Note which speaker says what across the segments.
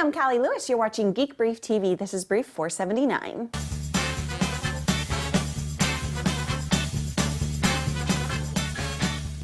Speaker 1: I'm Callie Lewis. You're watching GeekBrief TV. This is Brief 479.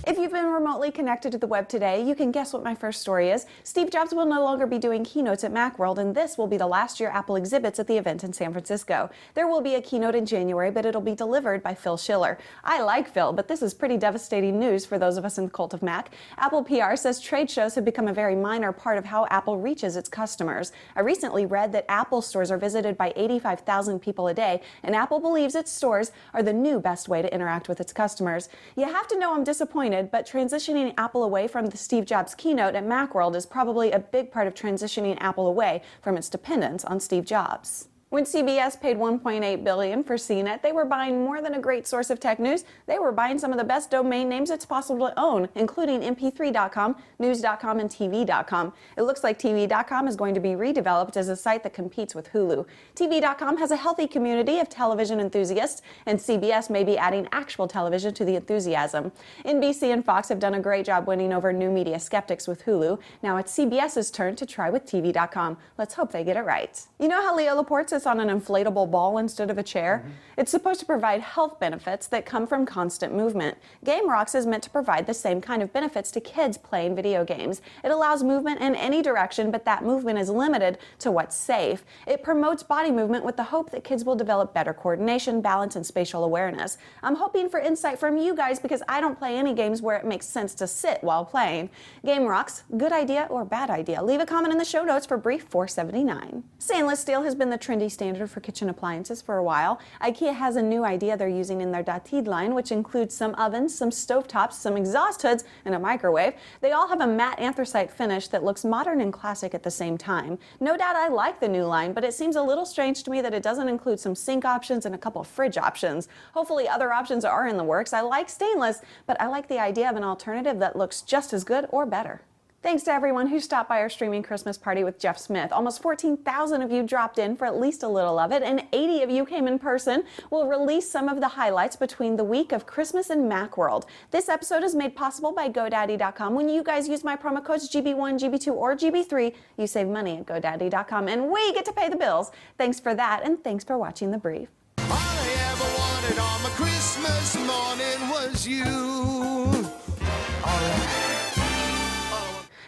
Speaker 1: If you've been remotely connected to the web today, you can guess what my first story is. Steve Jobs will no longer be doing keynotes at Macworld, and this will be the last year Apple exhibits at the event in San Francisco. There will be a keynote in January, but it'll be delivered by Phil Schiller. I like Phil, but this is pretty devastating news for those of us in the cult of Mac. Apple PR says trade shows have become a very minor part of how Apple reaches its customers. I recently read that Apple stores are visited by 85,000 people a day, and Apple believes its stores are the new best way to interact with its customers. You have to know I'm disappointed, but transitioning Apple away from the Steve Jobs keynote at Macworld is probably a big part of transitioning Apple away from its dependence on Steve Jobs. When CBS paid $1.8 billion for CNET, they were buying more than a great source of tech news. They were buying some of the best domain names it's possible to own, including mp3.com, news.com, and tv.com. It looks like tv.com is going to be redeveloped as a site that competes with Hulu. tv.com has a healthy community of television enthusiasts, and CBS may be adding actual television to the enthusiasm. NBC and Fox have done a great job winning over new media skeptics with Hulu. Now it's CBS's turn to try with tv.com. Let's hope they get it right. You know how Leo Laporte sits on an inflatable ball instead of a chair? It's supposed to provide health benefits that come from constant movement. Game Rocks is meant to provide the same kind of benefits to kids playing video games. It allows movement in any direction, but that movement is limited to what's safe. It promotes body movement with the hope that kids will develop better coordination, balance, and spatial awareness. I'm hoping for insight from you guys because I don't play any games where it makes sense to sit while playing. Game Rocks, good idea or bad idea? Leave a comment in the show notes for Brief 479. Stainless steel has been the trendy standard for kitchen appliances for a while. IKEA has a new idea they're using in their Datid line, which includes some ovens, some stovetops, some exhaust hoods, and a microwave. They all have a matte anthracite finish that looks modern and classic at the same time. No doubt I like the new line, but it seems a little strange to me that it doesn't include some sink options and a couple fridge options. Hopefully other options are in the works. I like stainless, but I like the idea of an alternative that looks just as good or better. Thanks to everyone who stopped by our streaming Christmas party with Jeff Smith. Almost 14,000 of you dropped in for at least a little of it, and 80 of you came in person. We'll release some of the highlights between the week of Christmas and Macworld. This episode is made possible by GoDaddy.com. When you guys use my promo codes GB1, GB2, or GB3, you save money at GoDaddy.com, and we get to pay the bills. Thanks for that, and thanks for watching The Brief.
Speaker 2: All I ever wanted on my Christmas morning was you.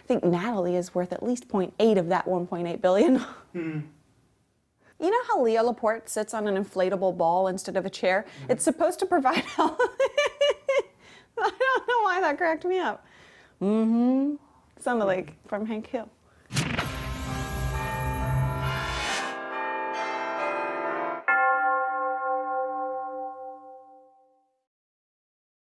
Speaker 1: I think Natalie is worth at least 0.8 of that 1.8 billion. You know how Leo Laporte sits on an inflatable ball instead of a chair? It's supposed to provide health. I don't know why that cracked me up. Sounded like from Hank Hill.